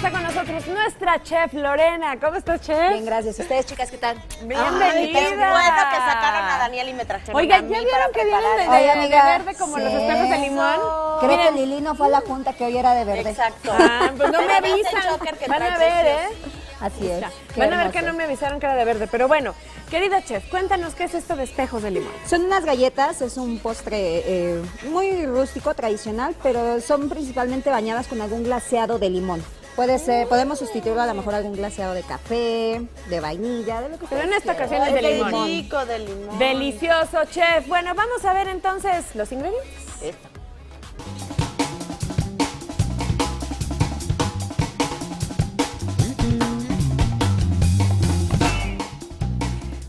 ya está con nosotros nuestra chef Lorena. ¿Cómo estás, chef? Bien, gracias. ¿Ustedes, chicas, qué tal? Bienvenida. Qué bueno que sacaron a Daniel y me trajeron Oigan, a mí ¿ya vieron para que vienen preparar. Oye, amiga, de verde como los espejos de limón? Creo que Lili no fue a la junta, que hoy era de verde. Exacto. Ah, pues no me Pero ese avisan. choker que Van a trae ver, precioso. Así es. Qué Van a ver que hermoso. no me avisaron que era de verde. Pero bueno, querida chef, cuéntanos qué es esto de espejos de limón. Son unas galletas, es un postre muy rústico, tradicional, pero son principalmente bañadas con algún glaseado de limón. Puede ser, podemos sustituirlo a lo mejor algún glaseado de café, de vainilla, de lo que Pero en ustedes esta quieran. ocasión es de Qué limón. rico de limón. Delicioso, chef. Bueno, vamos a ver entonces los ingredientes. Esto.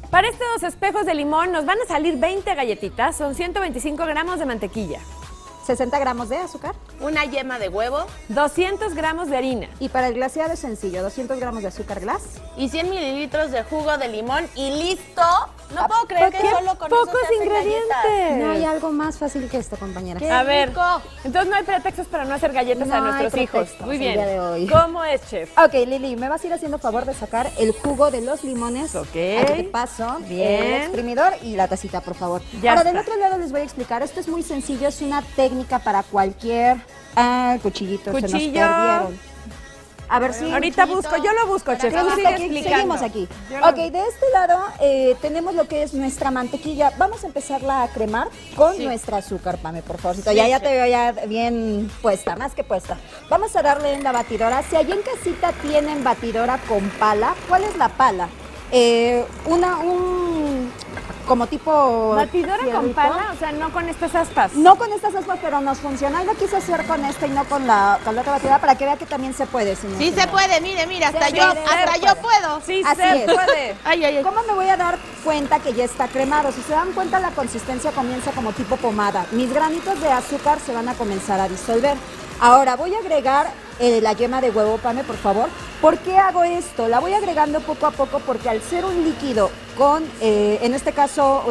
Para estos espejos de limón nos van a salir 20 galletitas, son 125 gramos de mantequilla, 60 gramos de azúcar. Una yema de huevo 200 gramos de harina, Y para el glaseado es sencillo, 200 gramos de azúcar glass. y 100 mililitros de jugo de limón y listo. No puedo creer que qué solo con eso pocos se hacen ingredientes. galletas. No hay algo más fácil que esto, compañera. ¿Qué? A ver, rico. entonces no hay pretextos para no hacer galletas No a hay nuestros hijos. pretextos Muy el bien. día de hoy. ¿Cómo es, chef? Ok, Lili, me vas a ir haciendo favor de sacar el jugo de los limones. Ok. Aquí te paso Bien. el exprimidor y la tacita, por favor. Ya Ahora, está. del otro lado les voy a explicar. Esto es muy sencillo, es una técnica para cualquier... cuchillito, se nos Cuchillo. perdieron. A ver si... Ahorita busco, yo lo busco, chef. Tú Seguimos sigue aquí, explicando. seguimos aquí. Yo lo- Ok, de este lado tenemos lo que es nuestra mantequilla. Vamos a empezarla a cremar con nuestra azúcar, Pame, por favor. Ya te veo ya bien puesta, más que puesta. Vamos a darle en la batidora. Si allí en casita tienen batidora con pala, ¿cuál es la pala? Como tipo... ¿Batidora con fierrito. pala? O sea, no con estas aspas. No con estas aspas, pero nos funciona. Yo lo quise hacer con esta y no con la otra batidora para que vea que también se puede, señor. Sí se puede, mire, hasta Se yo, puede, hasta se yo puede. puedo. Sí, Así se es. puede. Ay, ay, ay. ¿Cómo me voy a dar cuenta que ya está cremado? Si se dan cuenta, la consistencia comienza como tipo pomada. Mis granitos de azúcar se van a comenzar a disolver. Ahora voy a agregar la yema de huevo, Pame, por favor. ¿Por qué hago esto? La voy agregando poco a poco porque al ser un líquido con, en este caso,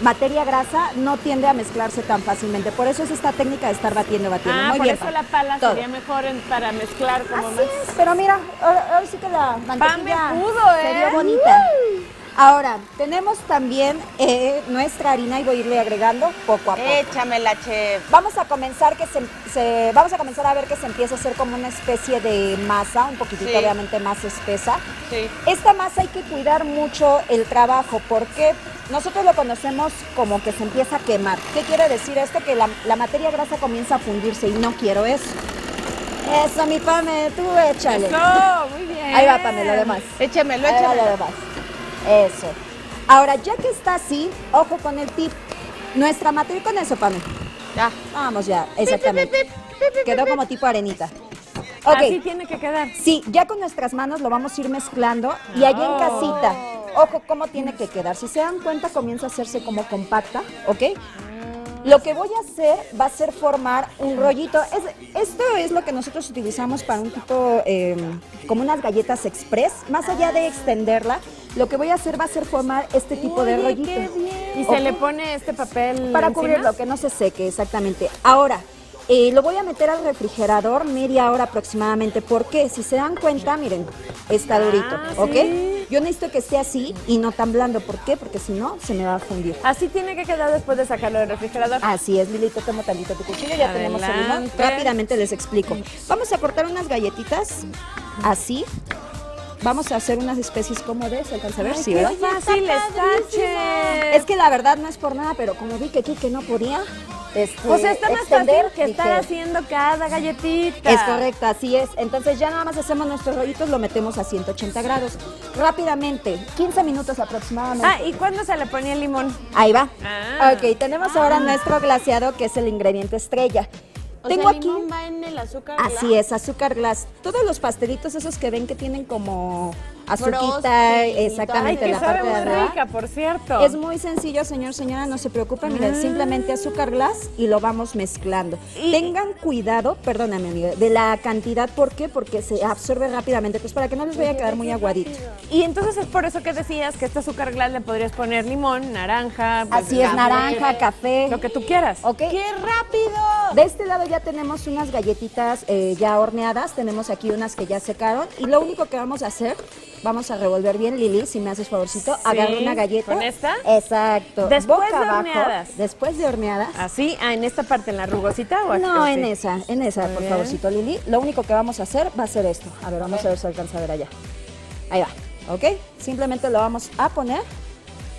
materia grasa, no tiende a mezclarse tan fácilmente. Por eso es esta técnica de estar batiendo. Ah, Muy por bien, eso Pame. la pala Todo. sería mejor para mezclar como Así más. es, pero mira, ahora sí que la mantequilla pudo, se vio bonita. Ahora, tenemos también nuestra harina y voy a irle agregando poco a poco. Échamela, chef. Vamos a comenzar vamos a comenzar a ver que se empieza a hacer como una especie de masa, un poquitito Sí. obviamente más espesa. Sí. Esta masa hay que cuidar mucho el trabajo porque nosotros lo conocemos como que se empieza a quemar. ¿Qué quiere decir esto? Que la materia grasa comienza a fundirse y no quiero eso. Eso, mi Pame, tú échale. Eso, muy bien. Ahí va, Pame, lo demás. Échamelo, Ahí va lo échamelo. demás. Eso. Ahora, ya que está así, ojo con el tip. Nuestra materia, con eso, Pame. Ya. Vamos ya, exactamente. Quedó como tipo arenita. Ok. Así tiene que quedar. Sí, ya con nuestras manos lo vamos a ir mezclando y allí en casita, ojo cómo tiene que quedar. Si se dan cuenta, comienza a hacerse como compacta, ¿ok? Lo que voy a hacer va a ser formar un rollito. Esto es lo que nosotros utilizamos para un tipo, como unas galletas express. Más allá de extenderla, lo que voy a hacer va a ser formar este tipo de rollito. Y ¿Ok? se le pone este papel Para encima. cubrirlo, que no se seque, exactamente. Ahora, lo voy a meter al refrigerador media hora aproximadamente, porque si se dan cuenta, miren, está durito, ¿ok? sí. Yo necesito que esté así y no tan blando. ¿Por qué? Porque si no, se me va a fundir. Así tiene que quedar después de sacarlo del refrigerador. Así es, Lilito, tomo tantito tu cuchillo, ya tenemos el limón. Adelante. Rápidamente les explico. Vamos a cortar unas galletitas, así. Vamos a hacer unas especies como de, ¿se alcanza a ver? Ay, Sí, qué ¿verdad? fácil está, chef. Es que la verdad no es por nada, pero como vi que Kike no podía, O sea, está más extender, fácil que estar dije, haciendo cada galletita. Es correcto, así es. Entonces ya nada más hacemos nuestros rollitos, lo metemos a 180 grados. Rápidamente, 15 minutos aproximadamente. Ah, ¿y cuándo se le ponía el limón? Ahí va. Ah. Ok, tenemos ahora nuestro glaseado, que es el ingrediente estrella. O Tengo sea, el aquí... limón va en el azúcar. Así es, azúcar glass. Todos los pastelitos esos que ven que tienen como azuquita, Frosting, exactamente, Ay, la que sabe parte de muy arriba. rica, por cierto. Es muy sencillo, señor, señora, no se preocupe, miren, simplemente azúcar glass y lo vamos mezclando. Tengan cuidado, perdóname amiga, de la cantidad, ¿por qué? Porque se absorbe rápidamente, pues para que no les vaya a quedar muy aguadito. Y entonces es por eso que decías que este azúcar glass le podrías poner limón, naranja. pues, Así es, naranja, café. Lo que tú quieras. ¿Ok? ¡Qué rápido! De este lado ya tenemos unas galletitas galletitas ya horneadas. Tenemos aquí unas que ya secaron. Y lo único que vamos a hacer, vamos a revolver bien, Lili, si me haces favorcito. Agarra una galleta. ¿Con esta? Exacto. Después boca de abajo, horneadas. Después de horneadas. ¿Así? En esta parte, en la rugosita o aquí? No, ¿O en sí? esa, Muy por bien. favorcito, Lili. Lo único que vamos a hacer va a ser esto. A ver, vamos a ver si alcanza a ver allá. Ahí va, ¿ok? Simplemente lo vamos a poner,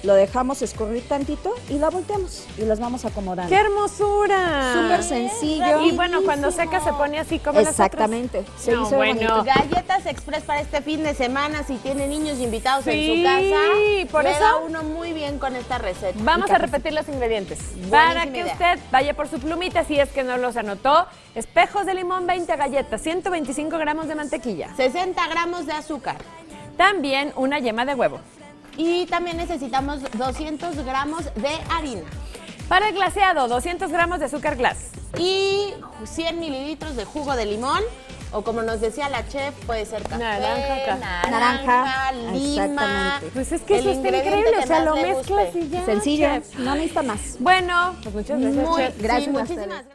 lo dejamos escurrir tantito y la volteamos y las vamos acomodando. ¡Qué hermosura! Súper sencillo. Y bueno, cuando seca se pone así como Exactamente. Se No, hizo bueno. bonito. Galletas Express para este fin de semana, si tiene niños invitados en Sí, su casa. por le eso- da uno muy bien con esta receta. Vamos a repetir los ingredientes para que idea. usted vaya por su plumita si es que no los anotó. Espejos de limón, 20 galletas, 125 gramos de mantequilla. 60 gramos de azúcar. También una yema de huevo. Y también necesitamos 200 gramos de harina. Para el glaseado, 200 gramos de azúcar glass. Y 100 mililitros de jugo de limón. O como nos decía la chef, puede ser café, Naranja. lima. Exactamente. Pues es que el eso está ingrediente increíble, que o sea, más lo le mezclas guste. y ya. Sencillo, chef. no necesita más. Bueno, pues muchas gracias, Muy, chef. Gracias sí, a muchísimas ustedes. gracias.